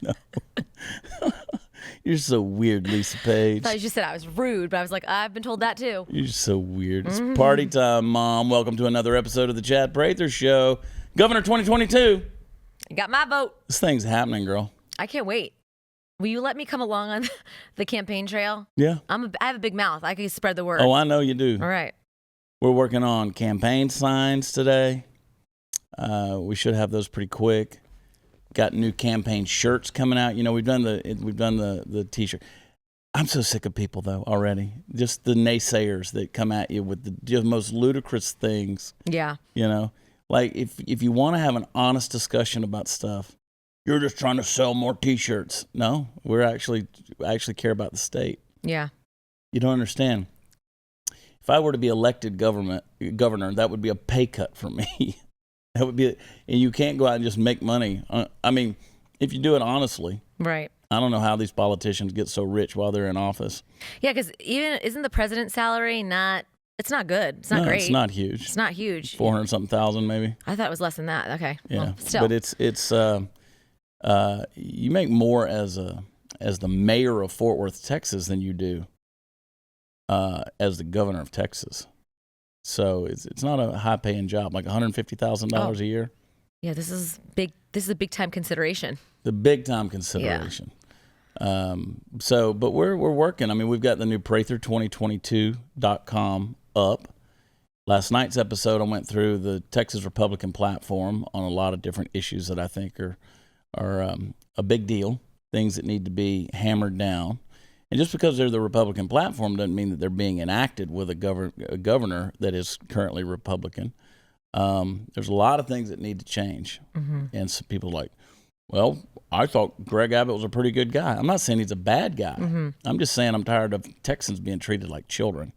No. You're so weird, Lisa Page. I thought you just said I was rude, but I was like, I've been told that too. You're so weird. It's party time, Mom. Welcome to another episode of the Chad Prather Show. Governor 2022. You got my vote. This thing's happening, girl. I can't wait. Will you let me come along on the campaign trail? Yeah. I have a big mouth. I can spread the word. Oh, I know you do. All right. We're working on campaign signs today. We should have those pretty quick. Got new campaign shirts coming out. You know, we've done the T-shirt. I'm so sick of people though already. Just the naysayers that come at you with the just most ludicrous things. Yeah. You know, like if you want to have an honest discussion about stuff, you're just trying to sell more T-shirts. No, I actually care about the state. Yeah. You don't understand. If I were to be elected governor, that would be a pay cut for me. That would be, and you can't go out and just make money. I mean, if you do it honestly, right? I don't know how these politicians get so rich while they're in office. Yeah, because isn't the president's salary not? It's not good. It's not great. It's not huge. It's not huge. 400-something thousand, maybe. I thought it was less than that. Okay. Yeah, well, still. But it's you make more as the mayor of Fort Worth, Texas, than you do as the governor of Texas. So it's not a high paying job, like $150,000 a year. Yeah, this is big. This is a big time consideration. The big time consideration. Yeah. But we're working. I mean, we've got the new Prather2022.com up. Last night's episode, I went through the Texas Republican platform on a lot of different issues that I think are a big deal, things that need to be hammered down. And just because they're the Republican platform doesn't mean that they're being enacted with a governor that is currently Republican. There's a lot of things that need to change. Mm-hmm. And some people are like, well, I thought Greg Abbott was a pretty good guy. I'm not saying he's a bad guy. Mm-hmm. I'm just saying I'm tired of Texans being treated like children.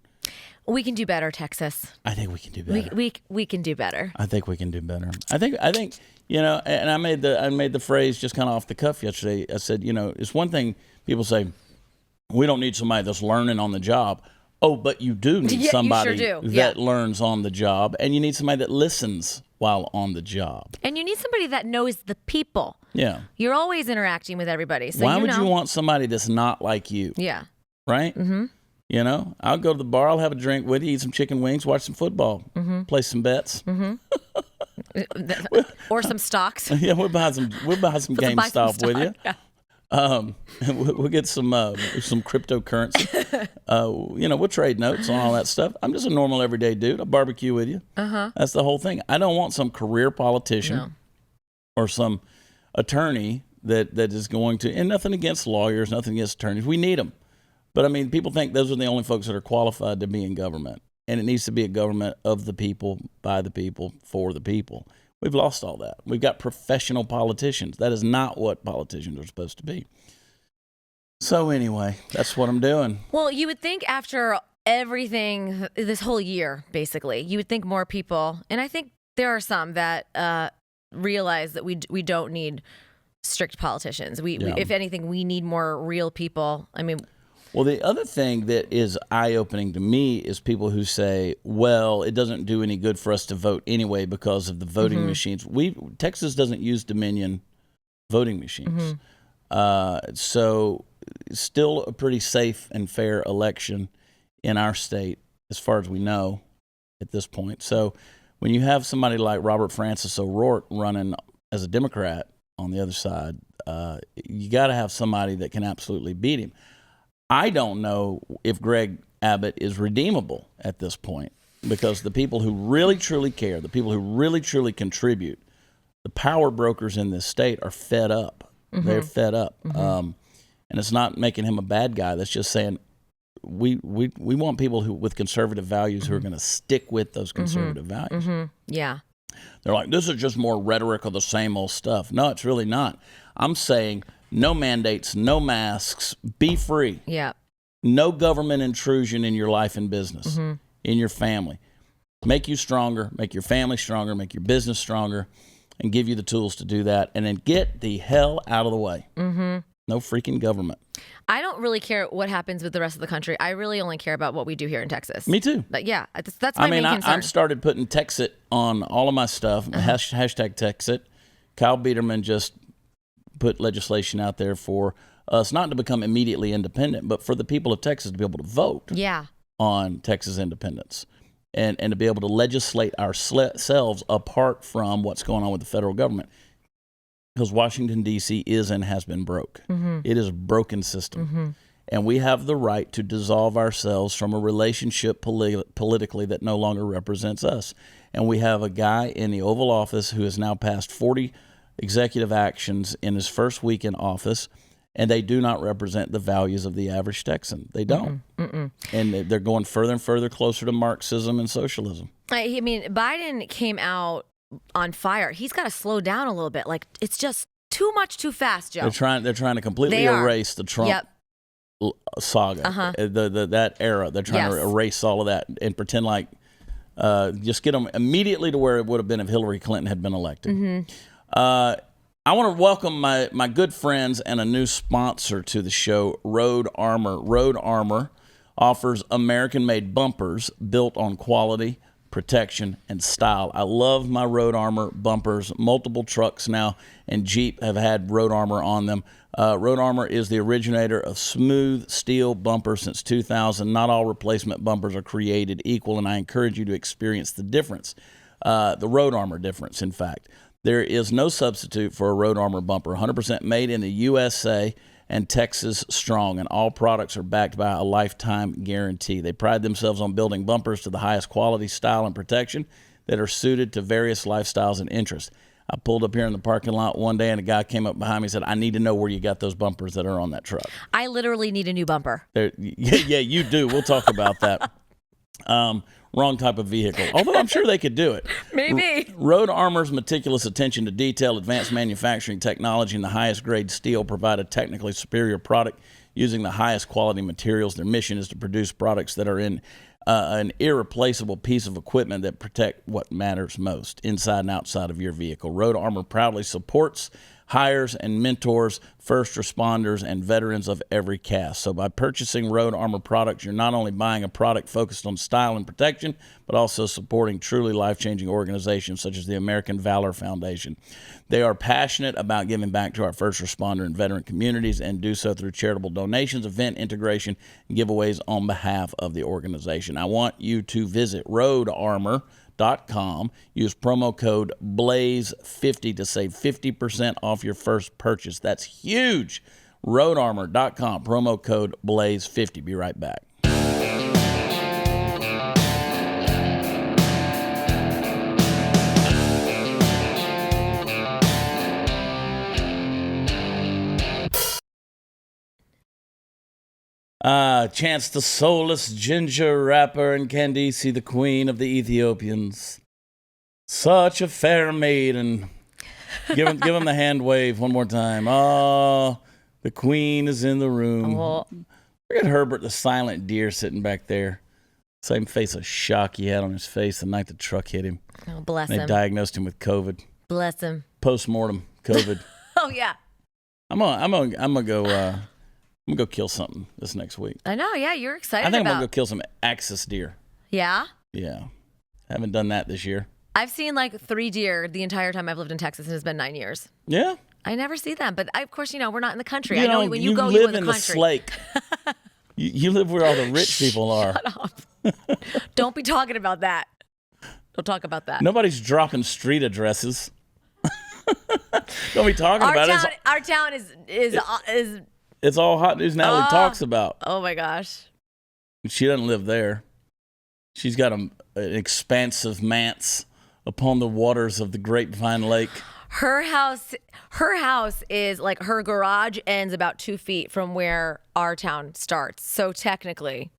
We can do better, Texas. I think we can do better. We can do better. I think we can do better. I think you know, and I made the phrase just kind of off the cuff yesterday. I said, you know, it's one thing people say, we don't need somebody that's learning on the job. Oh, but you do need somebody that learns on the job, and you need somebody that listens while on the job. And you need somebody that knows the people. Yeah. You're always interacting with everybody. So why would you want somebody that's not like you? Yeah. Right? Mm-hmm. You know, I'll go to the bar, I'll have a drink with you, eat some chicken wings, watch some football, play some bets. Mm-hmm. Or some stocks. Yeah, we'll buy some GameStop with you. Yeah. We'll get some cryptocurrency. You know, we'll trade notes on all that stuff. I'm just a normal everyday dude. I'll barbecue with you. That's the whole thing. I don't want some career politician or some attorney that is going to, and nothing against lawyers, nothing against attorneys. We need them. But I mean, people think those are the only folks that are qualified to be in government. And it needs to be a government of the people, by the people, for the people. We've lost all that. We've got professional politicians. That is not what politicians are supposed to be. So anyway, that's what I'm doing. Well, you would think after everything, this whole year, basically, you would think more people, and I think there are some that realize that we don't need strict politicians. We, if anything, we need more real people. I mean... Well, the other thing that is eye-opening to me is people who say, well, it doesn't do any good for us to vote anyway because of the voting machines. Texas doesn't use Dominion voting machines. So still a pretty safe and fair election in our state, as far as we know at this point. So when you have somebody like Robert Francis O'Rourke running as a Democrat on the other side, you got to have somebody that can absolutely beat him. I don't know if Greg Abbott is redeemable at this point because the people who really, truly care, the people who really, truly contribute, the power brokers in this state are fed up. They're fed up. And it's not making him a bad guy. That's just saying we want people with conservative values who are going to stick with those conservative values. Yeah. They're like, this is just more rhetoric of the same old stuff. No, it's really not. I'm saying... no mandates, no masks, be free. Yeah. No government intrusion in your life and business, in your family. Make you stronger, make your family stronger, make your business stronger, and give you the tools to do that. And then get the hell out of the way. No freaking government. I don't really care what happens with the rest of the country. I really only care about what we do here in Texas. Me too. But yeah, that's my main concern. I've started putting Texit on all of my stuff, hashtag Texit. Kyle Biederman just put legislation out there for us not to become immediately independent, but for the people of Texas to be able to vote on Texas independence and to be able to legislate ourselves apart from what's going on with the federal government. Because Washington, D.C. is and has been broke. It is a broken system. And we have the right to dissolve ourselves from a relationship politically that no longer represents us. And we have a guy in the Oval Office who has now passed 40 executive actions in his first week in office, and they do not represent the values of the average Texan. They don't. And they're going further and further closer to Marxism and socialism. I mean, Biden came out on fire. He's got to slow down a little bit. Like, it's just too much too fast, Joe. They're trying to completely erase the Trump saga, that era. They're trying to erase all of that and pretend like just get them immediately to where it would have been if Hillary Clinton had been elected. I want to welcome my good friends and a new sponsor to the show, Road Armor. Road Armor offers American-made bumpers built on quality, protection, and style. I love my Road Armor bumpers. Multiple trucks now and Jeep have had Road Armor on them. Road Armor is the originator of smooth steel bumpers since 2000. Not all replacement bumpers are created equal, and I encourage you to experience the difference, the Road Armor difference, in fact. There is no substitute for a Road Armor bumper. 100% made in the USA and Texas strong, and all products are backed by a lifetime guarantee. They pride themselves on building bumpers to the highest quality, style, and protection that are suited to various lifestyles and interests. I pulled up here in the parking lot one day, and a guy came up behind me and said, I need to know where you got those bumpers that are on that truck. I literally need a new bumper. Yeah, you do. We'll talk about that. Wrong type of vehicle, although I'm sure they could do it. Maybe. Road Armor's meticulous attention to detail, advanced manufacturing technology, and the highest grade steel provide a technically superior product using the highest quality materials. Their mission is to produce products that are in an irreplaceable piece of equipment that protect what matters most inside and outside of your vehicle. Road Armor proudly supports, hires, and mentors first responders and veterans of every caste. So by purchasing Road Armor products, you're not only buying a product focused on style and protection, but also supporting truly life-changing organizations such as the American Valor Foundation. They are passionate about giving back to our first responder and veteran communities and do so through charitable donations, event integration, and giveaways on behalf of the organization. I want you to visit roadarmor.com. Use promo code BLAZE50 to save 50% off your first purchase. That's huge. Roadarmor.com, promo code BLAZE50. Be right back. Chance the soulless ginger rapper and Candice, the queen of the Ethiopians. Such a fair maiden. Give him the hand wave one more time. Oh, the queen is in the room. Oh. Look at Herbert the silent deer sitting back there. Same face of shock he had on his face the night the truck hit him. Oh, bless him. They diagnosed him with COVID. Bless him. Post-mortem COVID. Oh, yeah. I'm gonna go kill something this next week. I know, yeah, you're excited I think I'm going to go kill some axis deer. Yeah? Yeah. Haven't done that this year. I've seen like 3 deer the entire time I've lived in Texas, and it's been 9 years. Yeah? I never see them, but of course, we're not in the country. I know when you go, live you're in the country. Slake. you live where all the rich people are. Shut up. Don't be talking about that. Don't talk about that. Nobody's dropping street addresses. Don't be talking about it. Our town is it's all hot news Natalie talks about. Oh my gosh. She doesn't live there. She's got an expansive manse upon the waters of the Grapevine Lake. Her house is like, her garage ends about 2 feet from where our town starts. So technically,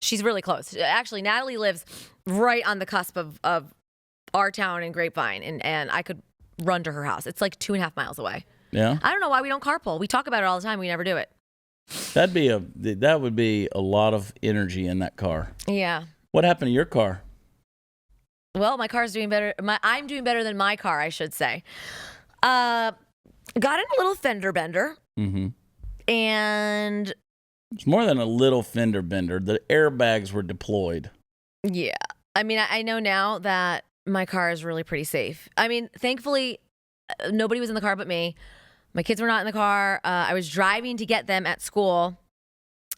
she's really close. Actually, Natalie lives right on the cusp of our town and Grapevine, and I could run to her house. It's like 2.5 miles away. Yeah. I don't know why we don't carpool. We talk about it all the time. We never do it. That would be a lot of energy in that car. Yeah. What happened to your car? Well, my car's doing better. I'm doing better than my car, I should say. Got in a little fender bender. Mm-hmm. And it's more than a little fender bender. The airbags were deployed. Yeah. I mean, I know now that my car is really pretty safe. I mean, thankfully, nobody was in the car but me. My kids were not in the car. I was driving to get them at school,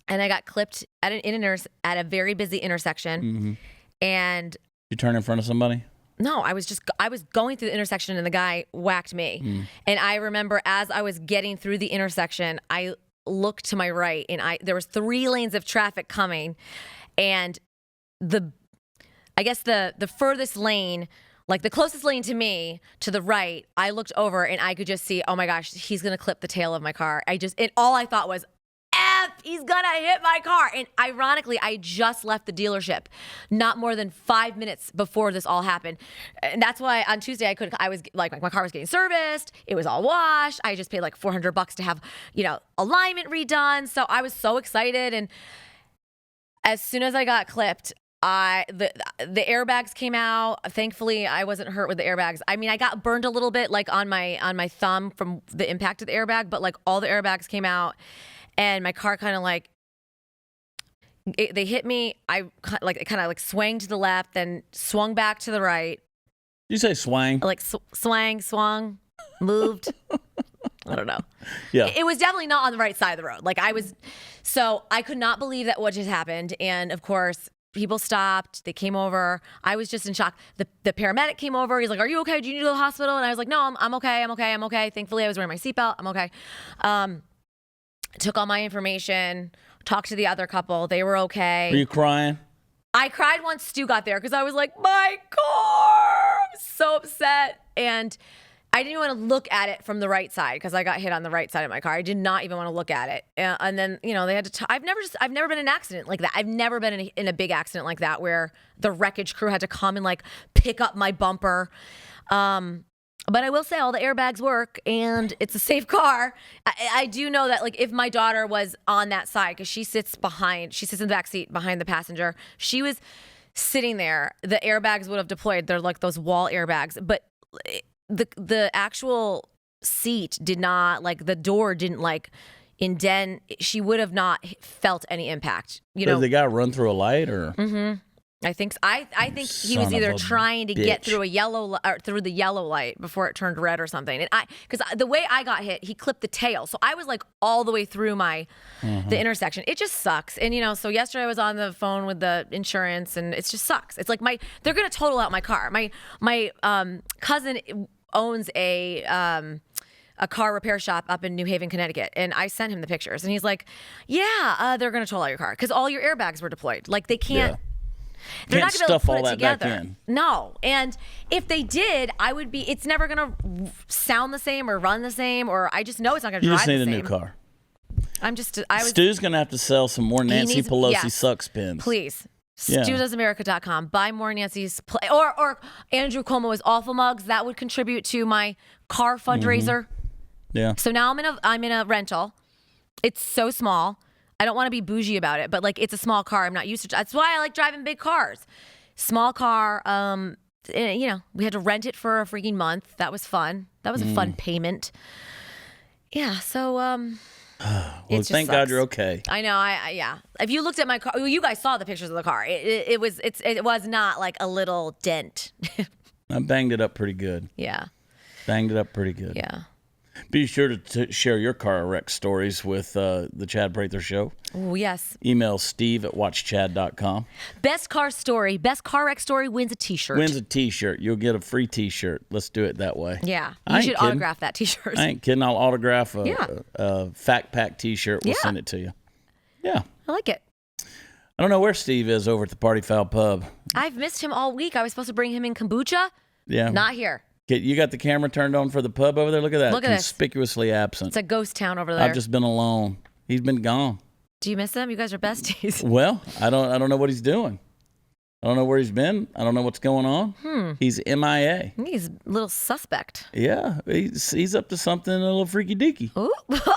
and I got clipped at at a very busy intersection. And you turn in front of somebody? No, I was going through the intersection, and the guy whacked me. And I remember as I was getting through the intersection, I looked to my right, and there was 3 lanes of traffic coming, and I guess the furthest lane, like the closest lane to me, to the right, I looked over and I could just see, oh my gosh, he's going to clip the tail of my car. And all I thought was, F, he's going to hit my car. And ironically, I just left the dealership not more than 5 minutes before this all happened. And that's why on Tuesday I was like, my car was getting serviced. It was all washed. I just paid like $400 to have, alignment redone. So I was so excited. And as soon as I got clipped, the airbags came out. Thankfully, I wasn't hurt with the airbags. I mean, I got burned a little bit, like on my thumb from the impact of the airbag, but like all the airbags came out, and my car kind of like they hit me. It kind of swang to the left, then swung back to the right. You say swang? Like swung, moved. I don't know. Yeah. It was definitely not on the right side of the road. So I could not believe that what just happened, and of course, people stopped. They came over. I was just in shock. The paramedic came over. He's like, "Are you okay? Do you need to go to the hospital?" And I was like, "No, I'm okay. I'm okay. I'm okay." Thankfully, I was wearing my seatbelt. I'm okay. Took all my information. Talked to the other couple. They were okay. Were you crying? I cried once Stu got there because I was like, "My car!" I was so upset, and I didn't even want to look at it from the right side because I got hit on the right side of my car. I did not even want to look at it. And then, they had to, I've never been in an accident like that. I've never been in a big accident like that where the wreckage crew had to come and pick up my bumper. But I will say all the airbags work and it's a safe car. I do know that if my daughter was on that side, because she sits in the back seat behind the passenger, she was sitting there, the airbags would have deployed. They're like those wall airbags, but the actual seat did not, the door didn't indent. She would have not felt any impact. Did the guy run through a light or? Mm-hmm. I think he was either trying to get through through the yellow light before it turned red or something. And because the way I got hit, he clipped the tail, so I was all the way through the intersection. It just sucks. And so yesterday I was on the phone with the insurance, and it just sucks. It's they're gonna total out my car. My cousin owns a car repair shop up in New Haven, Connecticut, and I sent him the pictures, and he's like, "Yeah, they're gonna total out your car because all your airbags were deployed. They can't." Yeah. They're not going to be able to put it together. No. And if they did, it's never going to sound the same or run the same, or I just know it's not going to drive the same. You just need a new car. Stu's going to have to sell some more Nancy Pelosi sucks pins. Please. StuDoesAmerica.com. Buy more Nancy's, or Andrew Cuomo's awful mugs. That would contribute to my car fundraiser. Yeah. So now I'm in a rental. It's so small. I don't want to be bougie about it, but it's a small car. I'm not used to. That's why I like driving big cars. Small car. We had to rent it for a freaking month. That was fun. That was a fun payment. Yeah. So well, thank God you're okay. I know. Yeah. If you looked at my car, you guys saw the pictures of the car. It was not a little dent. I banged it up pretty good. Yeah. Banged it up pretty good. Yeah. Be sure to share your car wreck stories with the Chad Prather Show. Oh, yes. Email steve@watchchad.com. Best car wreck story wins a T-shirt. Wins a T-shirt. You'll get a free T-shirt. Let's do it that way. Yeah. You should autograph that T-shirt. I ain't kidding. I'll autograph a Fact Pack T-shirt. We'll send it to you. Yeah. I like it. I don't know where Steve is over at the Party Foul Pub. I've missed him all week. I was supposed to bring him in kombucha. Yeah. Not here. You got the camera turned on for the pub over there? Look at that. Look at Conspicuously absent. It's a ghost town over there. I've just been alone. He's been gone. Do you miss him? You guys are besties. Well, I don't know what he's doing. I don't know where he's been. I don't know what's going on. He's MIA. He's a little suspect. Yeah. He's up to something a little freaky deaky. Ooh,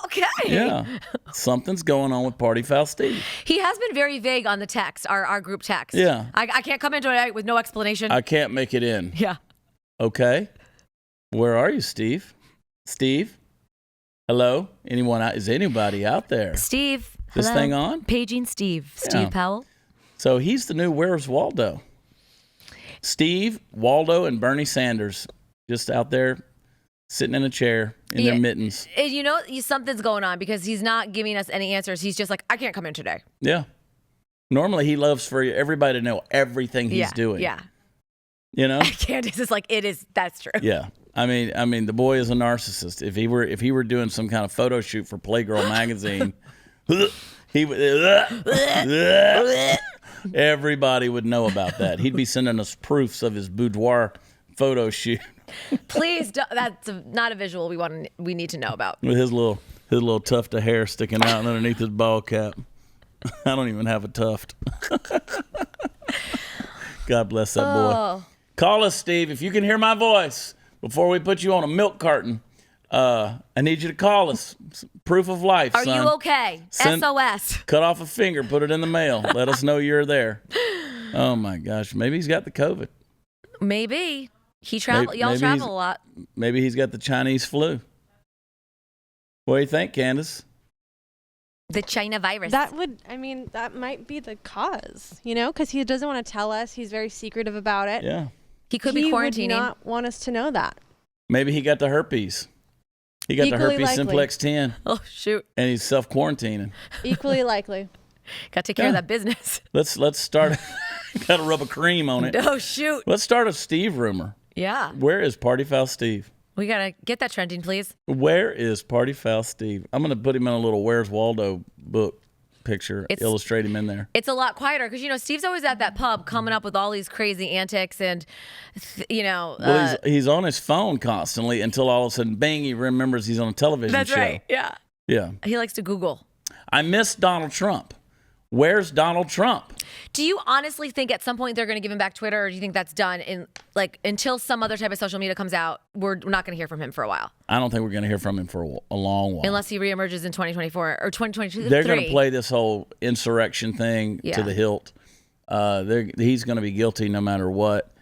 okay. Yeah. Something's going on with Party Foul Steve. He has been very vague on the text, our group text. Yeah. I can't come into it with no explanation. I can't make it in. Yeah. Okay. Where are you, Steve? Steve? Hello? Is anybody out there? Steve. This thing on? Paging Steve. Yeah. Steve Powell. So he's the new Where's Waldo? Steve, Waldo, and Bernie Sanders just out there sitting in a chair in their mittens. You know, something's going on because he's not giving us any answers. He's just like, I can't come in today. Yeah. Normally, he loves for everybody to know everything he's doing. Yeah. You know? Candace is like, that's true. Yeah. I mean, the boy is a narcissist. If he were doing some kind of photo shoot for Playgirl magazine, he would everybody would know about that. He'd be sending us proofs of his boudoir photo shoot. Please, that's not a visual we need to know about. With his little tuft of hair sticking out underneath his ball cap. I don't even have a tuft. God bless that boy. Call us, Steve, if you can hear my voice before we put you on a milk carton. I need you to call us. Proof of life, Are son. you okay? SOS. Cut off a finger, put it in the mail. Let us know you're there. Oh, my gosh. Maybe he's got the COVID. Maybe. Y'all travel a lot. Maybe he's got the Chinese flu. What do you think, Candace? The China virus. That might be the cause, because he doesn't want to tell us. He's very secretive about it. Yeah. He could be quarantining. He would not want us to know that. Maybe he got the herpes. He got the herpes simplex 10. Oh, shoot. And he's self-quarantining. Equally likely. Got to take care of that business. Let's start. Got to rub a cream on it. Oh, shoot. Let's start a Steve rumor. Yeah. Where is Party Foul Steve? We got to get that trending, please. Where is Party Foul Steve? I'm going to put him in a little Where's Waldo book picture, illustrate him in there. It's a lot quieter because, Steve's always at that pub coming up with all these crazy antics and, Well, he's on his phone constantly until all of a sudden, bang, he remembers he's on a television show. That's right, yeah. Yeah. He likes to Google. I miss Donald Trump. Where's Donald Trump? Do you honestly think at some point they're going to give him back Twitter, or do you think that's done until some other type of social media comes out, we're not going to hear from him for a while? I don't think we're going to hear from him for a long while. Unless he reemerges in 2024 or 2022. They're going to play this whole insurrection thing to the hilt. He's going to be guilty no matter what.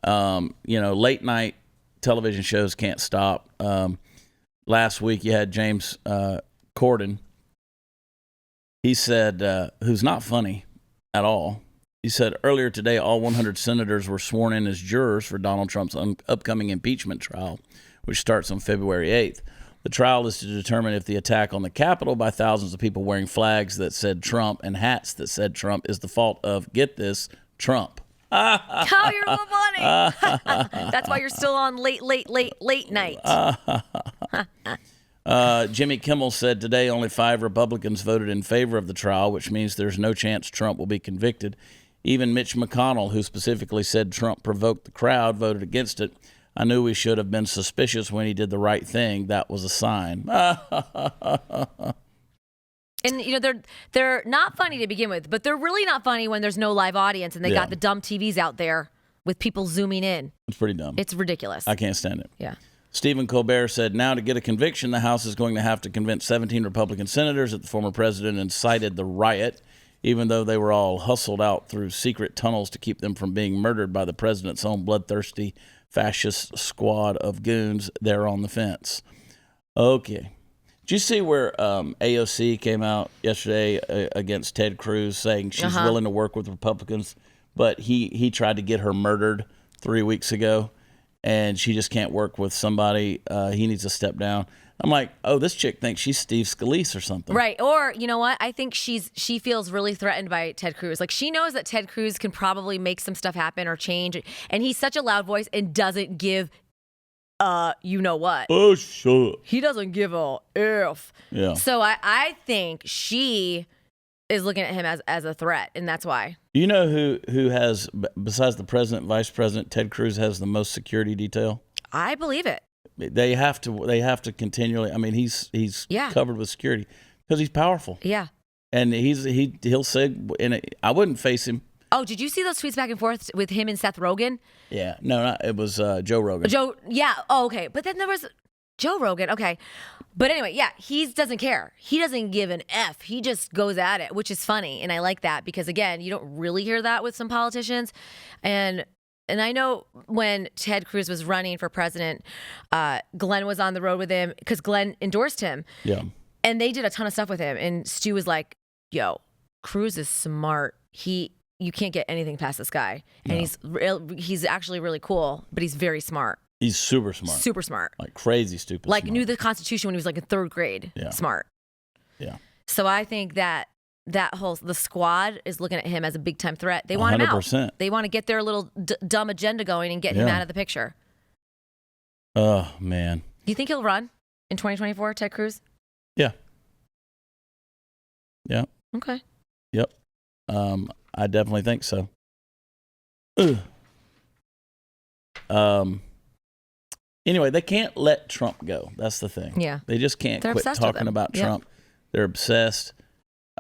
Late night television shows can't stop. Last week you had James Corden. He said, who's not funny at all. He said, earlier today, all 100 senators were sworn in as jurors for Donald Trump's upcoming impeachment trial, which starts on February 8th. The trial is to determine if the attack on the Capitol by thousands of people wearing flags that said Trump and hats that said Trump is the fault of, get this, Trump. Oh, you're so funny. That's why you're still on late night. Jimmy Kimmel said today only 5 Republicans voted in favor of the trial, which means there's no chance Trump will be convicted. Even Mitch McConnell, who specifically said Trump provoked the crowd, voted against it. I knew we should have been suspicious when he did the right thing. That was a sign. And they're not funny to begin with, but they're really not funny when there's no live audience and they got the dumb TVs out there with people zooming in. It's pretty dumb. It's ridiculous. I can't stand it. Yeah. Stephen Colbert said, now to get a conviction, the House is going to have to convince 17 Republican senators that the former president incited the riot, even though they were all hustled out through secret tunnels to keep them from being murdered by the president's own bloodthirsty fascist squad of goons there on the fence. Okay. Did you see where AOC came out yesterday against Ted Cruz saying she's willing to work with Republicans, but he tried to get her murdered 3 weeks ago? And she just can't work with somebody. He needs to step down. I'm like, oh, this chick thinks she's Steve Scalise or something. Right. Or, you know what? I think she feels really threatened by Ted Cruz. Like, she knows that Ted Cruz can probably make some stuff happen or change. And he's such a loud voice and doesn't give you know what. Oh, shut. He doesn't give a F. Yeah. So I think she is looking at him as a threat, and that's why. Do you know who has, besides the president, vice president, Ted Cruz has the most security detail? I believe it. They have to continually. I mean, he's covered with security because he's powerful. Yeah. And he'll say, and I wouldn't face him. Oh, did you see those tweets back and forth with him and Seth Rogen? Yeah. No, it was Joe Rogan. Yeah. Oh, okay. But then there was Joe Rogan. Okay. But anyway, yeah, he doesn't care. He doesn't give an F. He just goes at it, which is funny. And I like that because, again, you don't really hear that with some politicians. And I know when Ted Cruz was running for president, Glenn was on the road with him because Glenn endorsed him. Yeah. And they did a ton of stuff with him. And Stu was like, yo, Cruz is smart. You can't get anything past this guy. And he's actually really cool, but he's very smart. He's super smart. Super smart. Like crazy stupid Like smart. knew the Constitution when he was like in 3rd grade. Yeah. Smart. Yeah. So I think that the squad is looking at him as a big time threat. They want him 100%. out. They want to get their little dumb agenda going and get him out of the picture. Oh, man. Do you think he'll run in 2024, Ted Cruz? Yeah. Yeah. Okay. Yep. I definitely think so. Ugh. Anyway, they can't let Trump go. That's the thing. Yeah. They just can't They're quit obsessed with talking him. about Yeah. Trump. They're obsessed.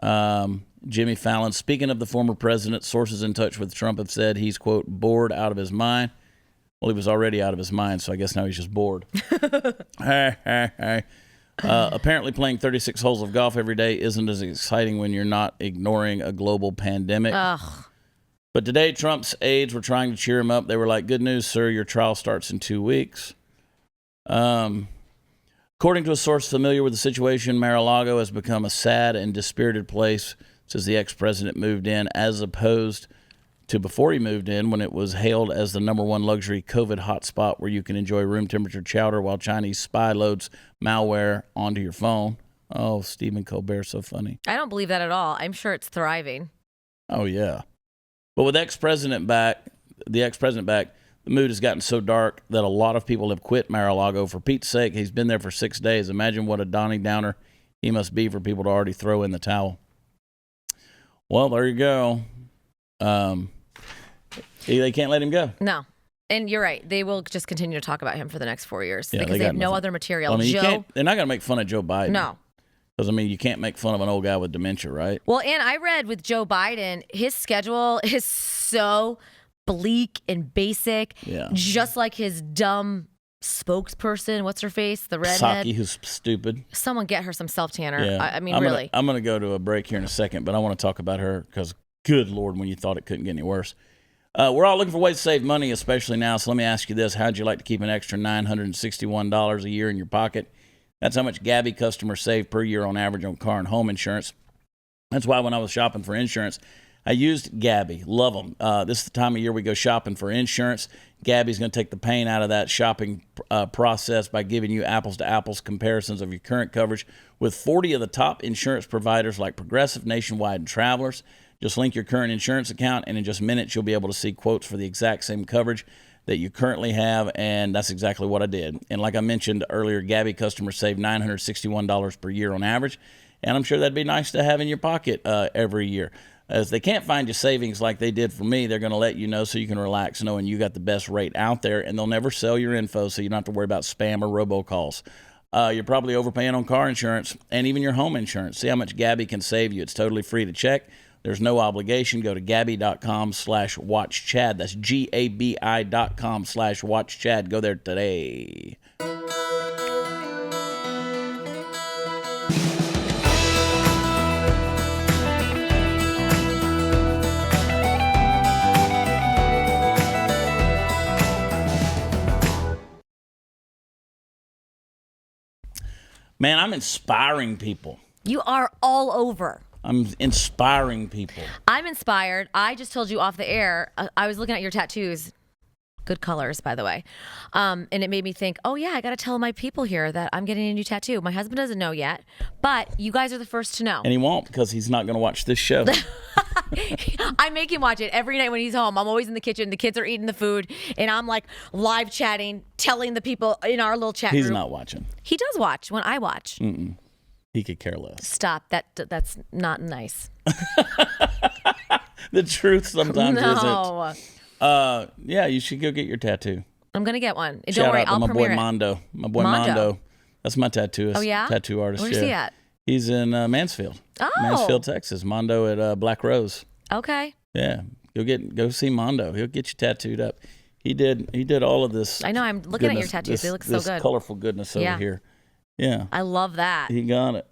Jimmy Fallon, speaking of the former president, sources in touch with Trump have said he's, quote, bored out of his mind. Well, he was already out of his mind, so I guess now he's just bored. Apparently playing 36 holes of golf every day isn't as exciting when you're not ignoring a global pandemic. Ugh. But today, Trump's aides were trying to cheer him up. They were like, good news, sir, your trial starts in 2 weeks. According to a source familiar with the situation, Mar-a-Lago has become a sad and dispirited place since the ex-president moved in, as opposed to before he moved in, when it was hailed as the #1 luxury COVID hotspot where you can enjoy room temperature chowder while Chinese spy loads malware onto your phone. Oh, Stephen Colbert, so funny. I don't believe that at all. I'm sure it's thriving. Oh, yeah. But with the ex-president back, the mood has gotten so dark that a lot of people have quit Mar-a-Lago. For Pete's sake, he's been there for 6 days. Imagine what a Donnie Downer he must be for people to already throw in the towel. Well, there you go. They can't let him go. No. And you're right. They will just continue to talk about him for the next 4 years Yeah, because they have no nothing. other material. I mean, Joe, they're not going to make fun of Joe Biden. no. Because, I mean, you can't make fun of an old guy with dementia, right? Well, and I read with Joe Biden, his schedule is so bleak and basic, Yeah. just like his dumb spokesperson. What's her face? The redhead. Saki, who's stupid. Someone get her some self tanner. Yeah. I mean, I'm really. I'm going to go to a break here in a second, but I want to talk about her because, good Lord, when you thought it couldn't get any worse. We're all looking for ways to save money, especially now. So let me ask you this. How'd you like to keep an extra $961 a year in your pocket? That's how much Gabby customers save per year on average on car and home insurance. That's why when I was shopping for insurance, I used Gabby. Love them. This is the time of year we go shopping for insurance. Gabby's going to take the pain out of that shopping process by giving you apples-to-apples comparisons of your current coverage with 40 of the top insurance providers like Progressive, Nationwide, and Travelers. Just link your current insurance account, and in just minutes, you'll be able to see quotes for the exact same coverage that you currently have, and that's exactly what I did. And like I mentioned earlier, Gabby customers save $961 per year on average, and I'm sure that'd be nice to have in your pocket every year. If they can't find you savings like they did for me, they're going to let you know so you can relax knowing you got the best rate out there, and they'll never sell your info so you don't have to worry about spam or robocalls. You're probably overpaying on car insurance and even your home insurance. See how much Gabby can save you. It's totally free to check. There's no obligation. Go to Gabby.com/watchchad. That's GABI.com/watchchad. Go there today. Man, I'm inspiring people. You are all over. I'm inspiring people. I'm inspired. I just told you off the air, I was looking at your tattoos. Good colors, by the way. And it made me think, oh, yeah, I got to tell my people here that I'm getting a new tattoo. My husband doesn't know yet, but you guys are the first to know. And he won't because he's not going to watch this show. I make him watch it every night when he's home. I'm always in the kitchen. The kids are eating the food, and I'm like live chatting, telling the people in our little chat He's group. not watching. He does watch when I watch. He could care less. Stop. That's not nice. The truth sometimes No. isn't. Yeah, you should go get your tattoo. I'm going to get one. Don't Shout worry, out to I'll my premiere boy it. Mondo. My boy Mondo. Mondo. That's my tattooist. Oh, yeah? Tattoo artist. Where's he at? He's in Mansfield. Oh. Mansfield, Texas. Mondo at Black Rose. Okay. Yeah. Go see Mondo. He'll get you tattooed up. He did all of this. I know. I'm looking at your tattoos. They look so this good. colorful goodness over here. Yeah. I love that. He got it.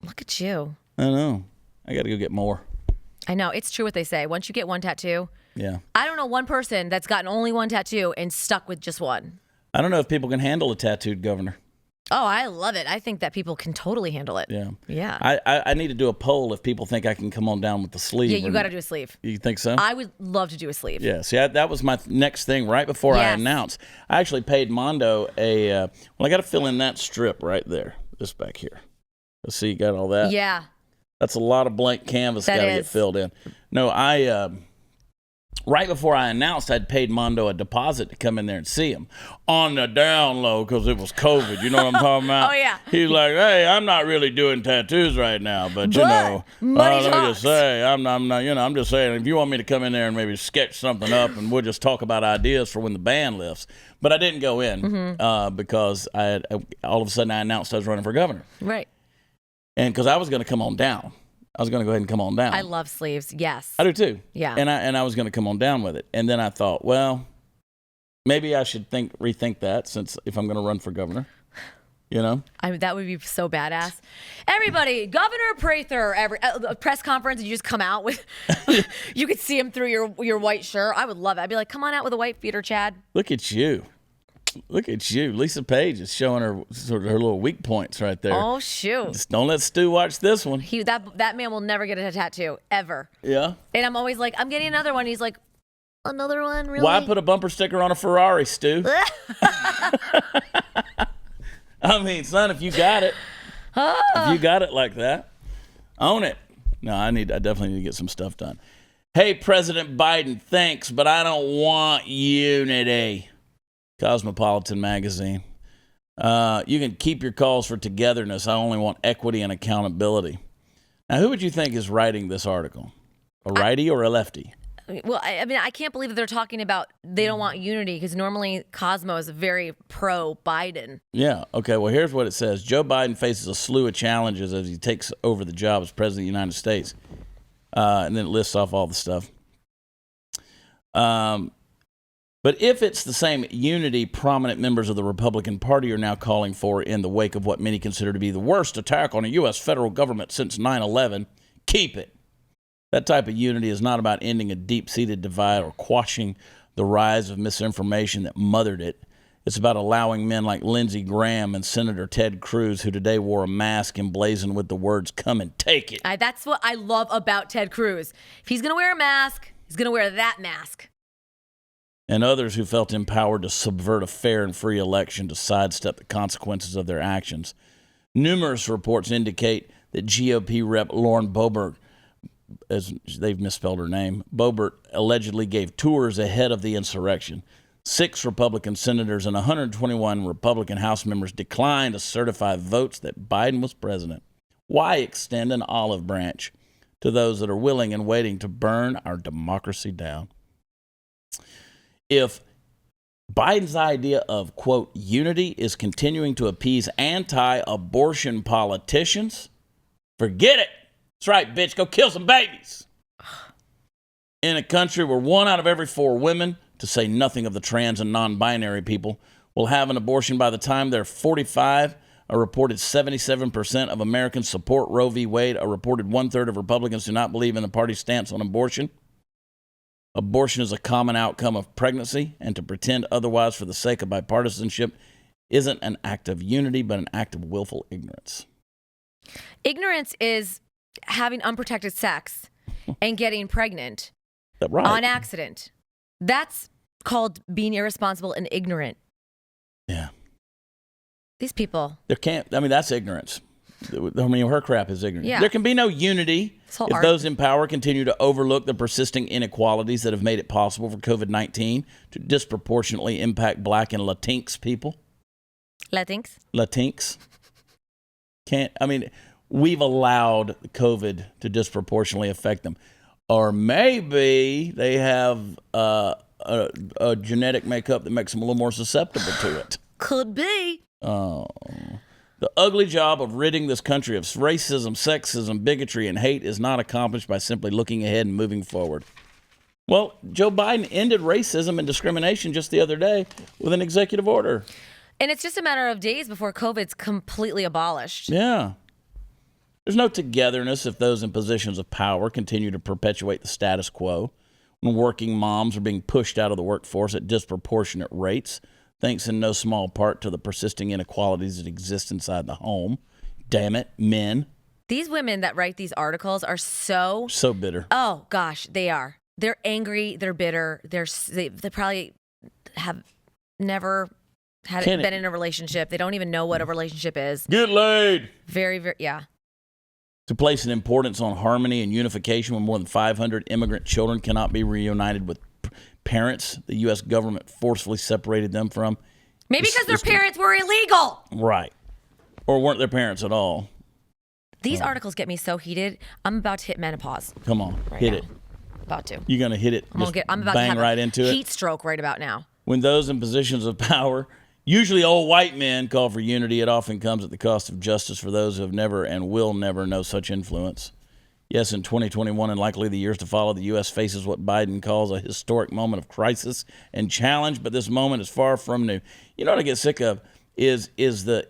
Look at you. I know. I got to go get more. I know. It's true what they say. Once you get one tattoo, Yeah. I don't know one person that's gotten only one tattoo and stuck with just one. I don't know if people can handle a tattooed governor. Oh, I love it. I think that people can totally handle it. Yeah. Yeah. I need to do a poll if people think I can come on down with the sleeve. Yeah, you got to do a sleeve. You think so? I would love to do a sleeve. Yeah. See, that was my next thing right before I announced. I actually paid Mondo I got to fill in that strip right there. This back here. Let's see, you got all that? Yeah. That's a lot of blank canvas got to get filled in. No, right before I announced, I'd paid Mondo a deposit to come in there and see him on the down low because it was COVID. You know what I'm talking about? Oh, yeah. He's like, hey, I'm not really doing tattoos right now, but money let me talks. just say, I'm not, I'm just saying, if you want me to come in there and maybe sketch something up and we'll just talk about ideas for when the band lifts. But I didn't go in because all of a sudden I announced I was running for governor. Right. And because I was going to come on down. I was going to go ahead and come on down. I love sleeves. Yes. I do too. Yeah. And I was going to come on down with it. And then I thought, well, maybe I should rethink that since if I'm going to run for governor, that would be so badass. Everybody, Governor Prather, press conference, and you just come out with, you could see him through your white shirt. I would love it. I'd be like, come on out with a white beater, Chad. Look at you. Look at you. Lisa Page is showing her sort of her little weak points right there. Oh, shoot. Just don't let Stu watch this one. That man will never get a tattoo, ever. Yeah. And I'm always like, I'm getting another one. He's like, another one? Really? Why put a bumper sticker on a Ferrari, Stu? I mean, son, if you got it. If you got it like that, own it. No, I definitely need to get some stuff done. Hey, President Biden, thanks, but I don't want unity. Cosmopolitan magazine. You can keep your calls for togetherness. I only want equity and accountability. Now, who would you think is writing this article? A righty or a lefty? Well, I mean, I can't believe that they're talking about they don't want unity because normally Cosmo is very pro-Biden. Yeah. Okay. Well, here's what it says. Joe Biden faces a slew of challenges as he takes over the job as president of the United States. And then it lists off all the stuff. But if it's the same unity prominent members of the Republican Party are now calling for in the wake of what many consider to be the worst attack on a U.S. federal government since 9/11, keep it. That type of unity is not about ending a deep-seated divide or quashing the rise of misinformation that mothered it. It's about allowing men like Lindsey Graham and Senator Ted Cruz, who today wore a mask emblazoned with the words, "Come and take it." That's what I love about Ted Cruz. If he's going to wear a mask, he's going to wear that mask. And others who felt empowered to subvert a fair and free election to sidestep the consequences of their actions. Numerous reports indicate that GOP Rep. Lauren Boebert, as they've misspelled her name, Boebert allegedly gave tours ahead of the insurrection. 6 Republican senators and 121 Republican House members declined to certify votes that Biden was president. Why extend an olive branch to those that are willing and waiting to burn our democracy down? If Biden's idea of, quote, unity is continuing to appease anti-abortion politicians, forget it. That's right, bitch. Go kill some babies. In a country where 1 out of every 4 women, to say nothing of the trans and non-binary people, will have an abortion by the time they're 45, a reported 77% of Americans support Roe v. Wade, a reported 1/3 of Republicans do not believe in the party's stance on abortion. Abortion is a common outcome of pregnancy, and to pretend otherwise for the sake of bipartisanship isn't an act of unity, but an act of willful ignorance. Ignorance is having unprotected sex and getting pregnant Right. on accident. That's called being irresponsible and ignorant. Yeah. These people. That's ignorance. Her crap is ignorant. Yeah. There can be no unity if those in power continue to overlook the persisting inequalities that have made it possible for COVID-19 to disproportionately impact Black and Latinx people. Latinx. We've allowed COVID to disproportionately affect them. Or maybe they have a genetic makeup that makes them a little more susceptible to it. Could be. Oh. The ugly job of ridding this country of racism, sexism, bigotry, and hate is not accomplished by simply looking ahead and moving forward. Well, Joe Biden ended racism and discrimination just the other day with an executive order. And it's just a matter of days before COVID's completely abolished. Yeah. There's no togetherness if those in positions of power continue to perpetuate the status quo. When working moms are being pushed out of the workforce at disproportionate rates, thanks in no small part to the persisting inequalities that exist inside the home. Damn it, men. These women that write these articles are so bitter. Oh gosh, they are. They're angry. They're bitter. They probably have never been in a relationship. They don't even know what a relationship is. Get laid. Very, very, yeah. To place an importance on harmony and unification when more than 500 immigrant children cannot be reunited with parents the U.S. government forcefully separated them from. Maybe because their parents were illegal. Right. Or weren't their parents at all. These articles get me so heated. I'm about to hit menopause. Come on, hit it. About to. You're going to hit it. I'm about bang to have right a into heat stroke right about now. When those in positions of power, usually old white men, call for unity, it often comes at the cost of justice for those who have never and will never know such influence. Yes, in 2021 and likely the years to follow, the U.S. faces what Biden calls a historic moment of crisis and challenge, but this moment is far from new. You know what I get sick of is the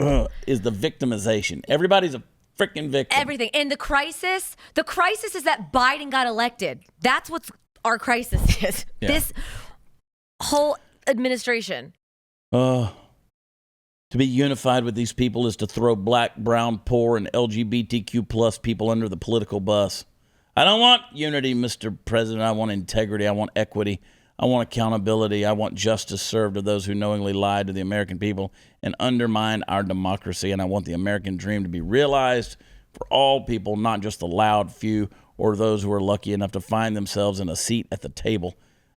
victimization. Everybody's a freaking victim. Everything. And the crisis is that Biden got elected. That's what our crisis is. Yeah. This whole administration. To be unified with these people is to throw black, brown, poor, and LGBTQ plus people under the political bus. I don't want unity, Mr. President. I want integrity. I want equity. I want accountability. I want justice served to those who knowingly lied to the American people and undermine our democracy. And I want the American dream to be realized for all people, not just the loud few or those who are lucky enough to find themselves in a seat at the table.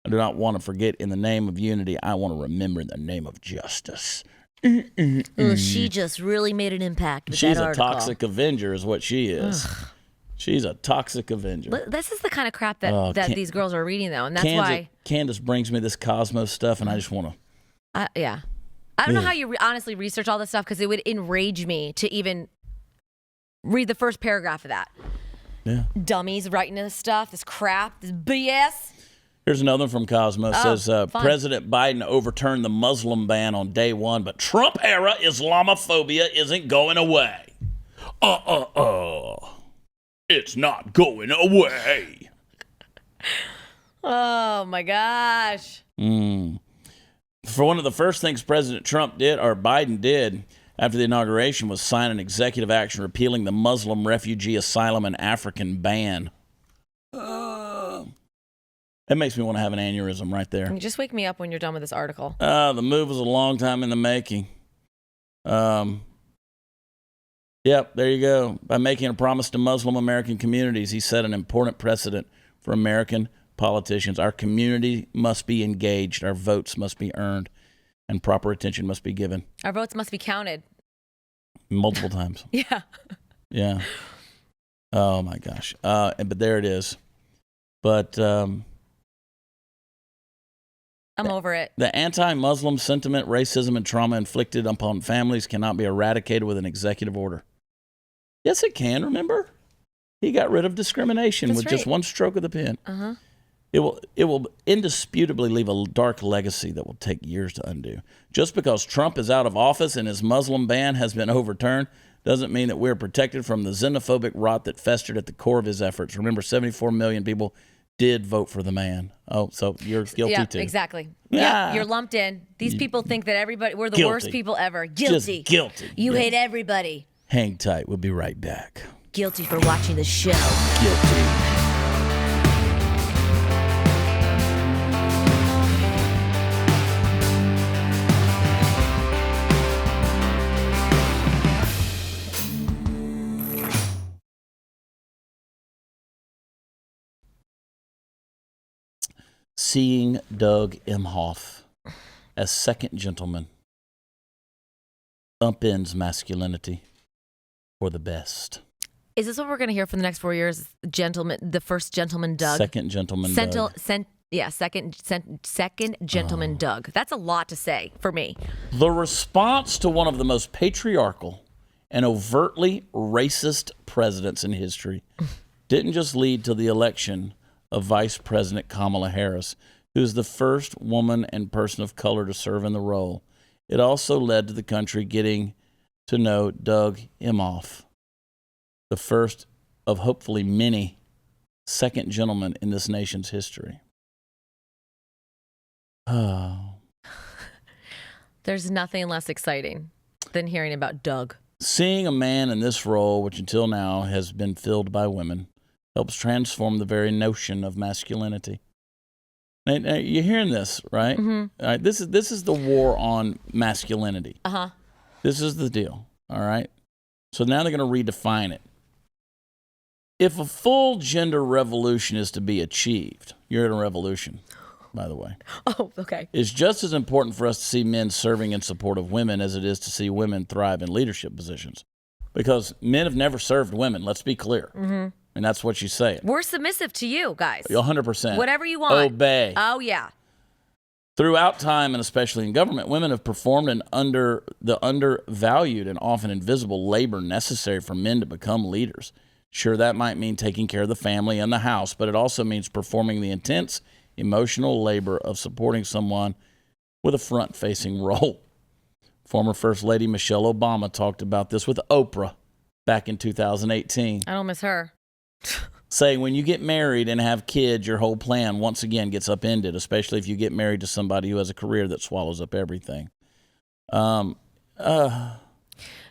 I do not want to forget in the name of unity. I want to remember in the name of justice. Oh, she just really made an impact with She's that a article. toxic Avenger is what she is. Ugh. She's a toxic Avenger. This is the kind of crap that these girls are reading, though, and that's why Candace brings me this Cosmos stuff, and I just want to. Yeah. I don't know how you honestly research all this stuff, because it would enrage me to even read the first paragraph of that. Yeah. Dummies writing this stuff, this crap, this BS. Here's another one from Cosmos. Says, President Biden overturned the Muslim ban on day one, but Trump-era Islamophobia isn't going away. It's not going away. Oh, my gosh. For one of the first things President Trump did, or Biden did, after the inauguration was sign an executive action repealing the Muslim refugee asylum and African ban. That makes me want to have an aneurysm right there. Can you just wake me up when you're done with this article? The move was a long time in the making. Yep, there you go. By making a promise to Muslim American communities, he set an important precedent for American politicians. Our community must be engaged. Our votes must be earned, and proper attention must be given. Our votes must be counted. Multiple times. Yeah. Yeah. Oh, my gosh. But there it is. But I'm over it. the anti-Muslim sentiment, racism, and trauma inflicted upon families cannot be eradicated with an executive order. Yes, it can, remember? He got rid of discrimination with just one stroke of the pen. Uh-huh. It will indisputably leave a dark legacy that will take years to undo. Just because Trump is out of office and his Muslim ban has been overturned doesn't mean that we're protected from the xenophobic rot that festered at the core of his efforts. Remember, 74 million people did vote for the man. Oh, so you're guilty too. Exactly. Yeah. You're lumped in. These people think that we're the worst people ever. Guilty. Just guilty. You hate everybody. Hang tight. We'll be right back. Guilty for watching the show. Guilty. Seeing Doug Emhoff as second gentleman upends masculinity for the best. Is this what we're going to hear for the next 4 years? The first gentleman Doug. Second gentleman Doug. Second gentleman Doug. That's a lot to say for me. The response to one of the most patriarchal and overtly racist presidents in history didn't just lead to the election of Vice President Kamala Harris, who is the first woman and person of color to serve in the role. It also led to the country getting to know Doug Emhoff, the first of hopefully many second gentlemen in this nation's history. Oh. There's nothing less exciting than hearing about Doug. Seeing a man in this role, which until now has been filled by women, helps transform the very notion of masculinity. Now, you're hearing this, right? Mm-hmm. All right, this is the war on masculinity. Uh-huh. This is the deal, all right? So now they're going to redefine it. If a full gender revolution is to be achieved, you're in a revolution, by the way. Oh, okay. It's just as important for us to see men serving in support of women as it is to see women thrive in leadership positions. Because men have never served women, let's be clear. Mm-hmm. And that's what she's saying. We're submissive to you, guys. 100%. Whatever you want. Obey. Oh, yeah. Throughout time, and especially in government, women have performed the undervalued and often invisible labor necessary for men to become leaders. Sure, that might mean taking care of the family and the house, but it also means performing the intense emotional labor of supporting someone with a front-facing role. Former First Lady Michelle Obama talked about this with Oprah back in 2018. I don't miss her. Saying when you get married and have kids, your whole plan once again gets upended, especially if you get married to somebody who has a career that swallows up everything.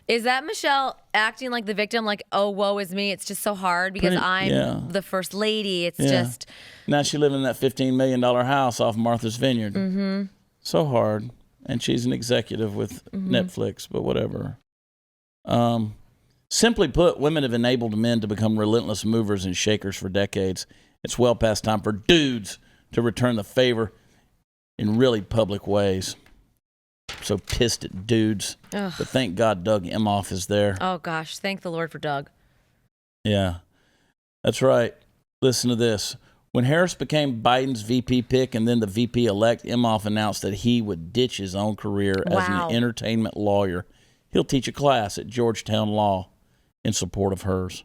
Is that Michelle acting like the victim, like, oh, woe is me, it's just so hard because I'm the first lady. It's just... Now she living in that $15 million house off Martha's Vineyard. Mm-hmm. So hard. And she's an executive with Netflix, but whatever. Simply put, women have enabled men to become relentless movers and shakers for decades. It's well past time for dudes to return the favor in really public ways. So pissed at dudes. Ugh. But thank God Doug Emhoff is there. Oh, gosh. Thank the Lord for Doug. Yeah, that's right. Listen to this. When Harris became Biden's VP pick and then the VP-elect, Emhoff announced that he would ditch his own career as an entertainment lawyer. He'll teach a class at Georgetown Law in support of hers.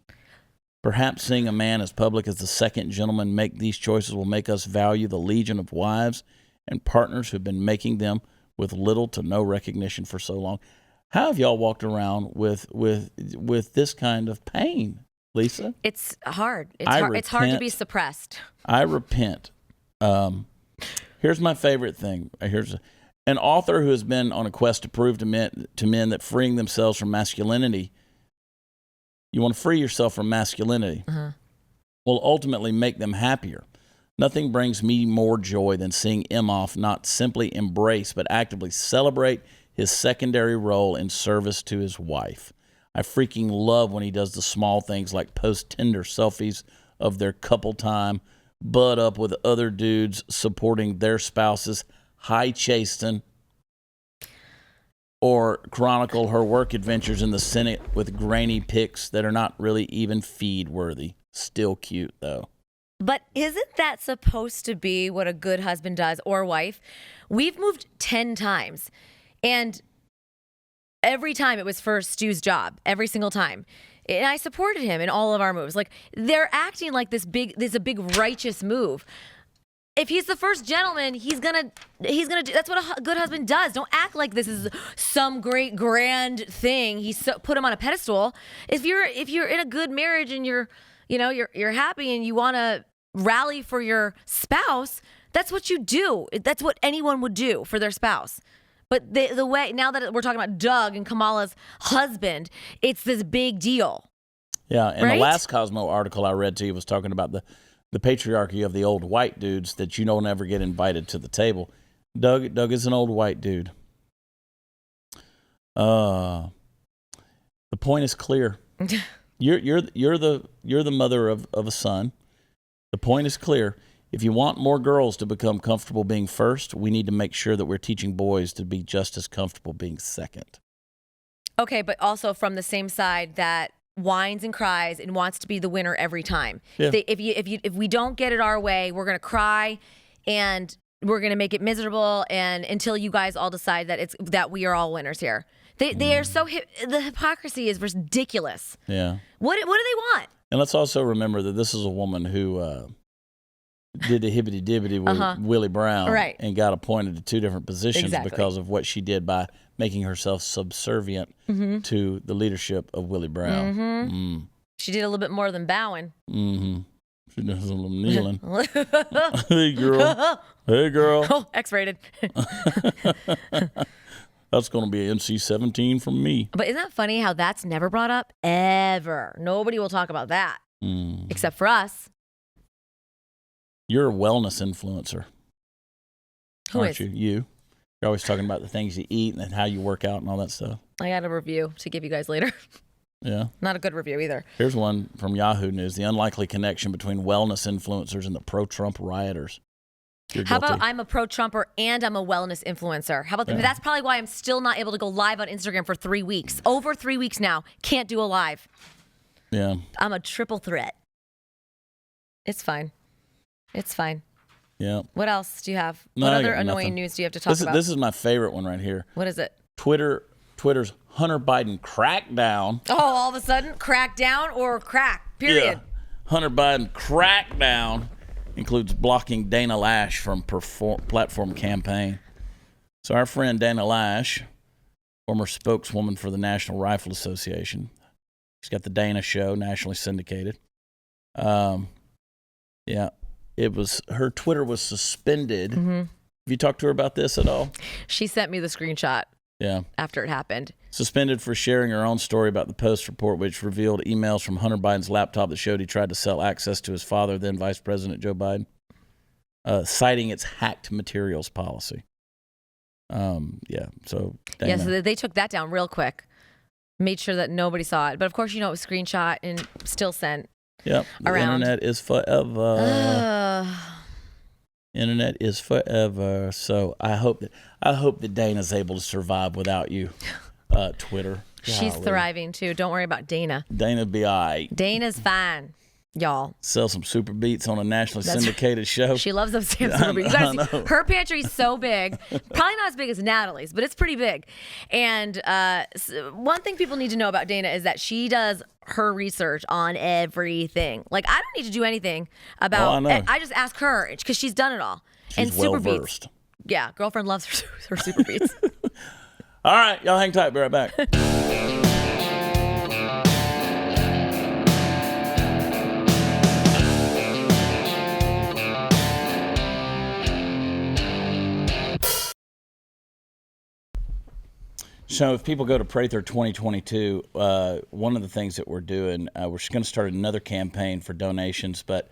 Perhaps seeing a man as public as the second gentleman make these choices will make us value the legion of wives and partners who've been making them with little to no recognition for so long. How have y'all walked around with this kind of pain, Lisa? It's hard. It's hard to be suppressed. I repent. Here's my favorite thing. Here's an author who has been on a quest to prove to men that freeing themselves from masculinity, you want to free yourself from masculinity, will ultimately make them happier. Nothing brings me more joy than seeing Emhoff not simply embrace, but actively celebrate his secondary role in service to his wife. I freaking love when he does the small things like post Tinder selfies of their couple time, butt up with other dudes supporting their spouses, high chasten, or chronicle her work adventures in the Senate with grainy pics that are not really even feed-worthy. Still cute, though. But isn't that supposed to be what a good husband does or wife? We've moved 10 times, and every time it was for Stu's job, every single time. And I supported him in all of our moves. Like, they're acting like this is a big righteous move. If he's the first gentleman, he's gonna do. That's what a good husband does. Don't act like this is some great grand thing. Put him on a pedestal. If you're in a good marriage and you're happy and you want to rally for your spouse, that's what you do. That's what anyone would do for their spouse. But the way, now that we're talking about Doug and Kamala's husband, it's this big deal. Yeah, and right? The last Cosmo article I read to you was talking about the patriarchy of the old white dudes that you don't ever get invited to the table. Doug is an old white dude. The point is clear. You're the mother of a son. The point is clear. If you want more girls to become comfortable being first, we need to make sure that we're teaching boys to be just as comfortable being second. Okay, but also from the same side that whines and cries and wants to be the winner every time. Yeah. If we don't get it our way, we're gonna cry and we're gonna make it miserable, and until you guys all decide that we are all winners here. They are so the hypocrisy is ridiculous. Yeah. What do they want? And let's also remember that this is a woman who did the hibbity dibbity with Willie Brown, right, and got appointed to two different positions because of what she did by making herself subservient to the leadership of Willie Brown. She did a little bit more than bowing. She does a little kneeling. Hey girl. Hey girl. Oh, X-rated. That's going to be an NC-17 from me. But isn't that funny how that's never brought up? Ever. Nobody will talk about that. Except for us. You're a wellness influencer. Who aren't is? you? You. You're always talking about the things you eat and how you work out and all that stuff. I got a review to give you guys later. Yeah. Not a good review either. Here's one from Yahoo News. The unlikely connection between wellness influencers and the pro-Trump rioters. How about I'm a pro-Trumper and I'm a wellness influencer? How about that? That's probably why I'm still not able to go live on Instagram for 3 weeks. Over 3 weeks now. Can't do a live. Yeah. I'm a triple threat. It's fine. It's fine. Yeah. What else do you have? No, what I other got annoying nothing. news do you have to talk about? This is my favorite one right here. What is it? Twitter's Hunter Biden crackdown. Oh, all of a sudden? Crack down or crack? Period. Yeah. Hunter Biden crackdown includes blocking Dana Lash from platform campaign. So our friend Dana Lash, former spokeswoman for the National Rifle Association, she's got the Dana Show, nationally syndicated. Yeah, her Twitter was suspended. Mm-hmm. Have you talked to her about this at all? She sent me the screenshot. Yeah. After it happened. Suspended for sharing her own story about the Post report, which revealed emails from Hunter Biden's laptop that showed he tried to sell access to his father, then Vice President Joe Biden, citing its hacked materials policy. Yeah, so Dana. Yeah, so they took that down real quick. Made sure that nobody saw it. But of course, it was screenshot and still sent Yep, the around. internet is forever. Internet is forever. So I hope that Dana's able to survive without you, Twitter. She's Golly. thriving too. Don't worry about Dana. Dana be all right. Dana's fine, y'all. Sell some super beats on a nationally syndicated show. She loves those damn super beats. You gotta see, her pantry's so big. Probably not as big as Natalie's, but it's pretty big. And one thing people need to know about Dana is that she does her research on everything. Like, I don't need to do anything about. Oh, I know. I just ask her because she's done it all. She's and super well-versed. beats. Yeah, girlfriend loves her super beats. All right, y'all hang tight. Be right back. So if people go to Prather 2022, one of the things that we're doing, we're just going to start another campaign for donations, but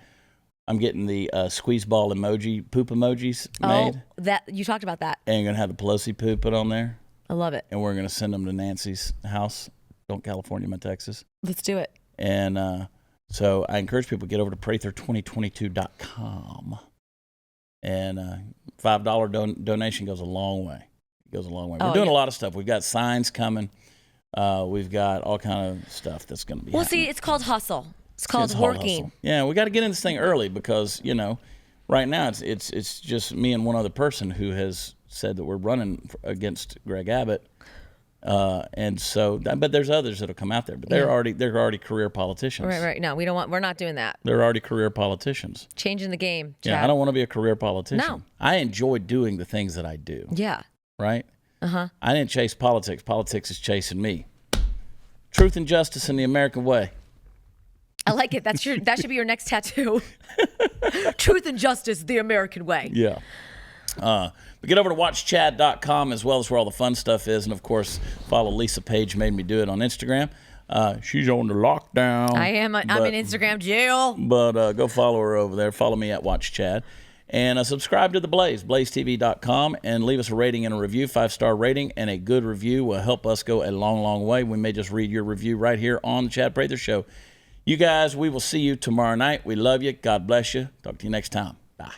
I'm getting the squeeze ball emoji, poop emojis made. Oh, that you talked about that. And going to have the Pelosi poop put on there. I love it. And we're going to send them to Nancy's house, don't California, my Texas. Let's do it. And so I encourage people to get over to Prather2022.com. And $5 donation goes a long way. It goes a long way. We're doing a lot of stuff. We've got signs coming. We've got all kind of stuff that's going to be happening. See, it's called hustle. It's called Hustle. working. Yeah, we got to get in this thing early because, right now it's just me and one other person who has said that we're running against Greg Abbott. And so, but there's others that'll come out there, but they're already career politicians. Right. No, we're not doing that. They're already career politicians. Changing the game, Chad. Yeah, I don't want to be a career politician. No. I enjoy doing the things that I do. Yeah. Right? Uh-huh. I didn't chase politics. Politics is chasing me. Truth and justice in the American way. I like it. That should be your next tattoo. Truth and justice, the American way. Yeah. But get over to watchchad.com as well as where all the fun stuff is. And, of course, follow Lisa Page Made Me Do It on Instagram. She's on the lockdown. I am. I'm in Instagram jail. But go follow her over there. Follow me at WatchChad. And subscribe to The Blaze, blazetv.com, and leave us a rating and a review, 5-star rating, and a good review will help us go a long, long way. We may just read your review right here on the Chad Prather Show. You guys, we will see you tomorrow night. We love you. God bless you. Talk to you next time. Bye.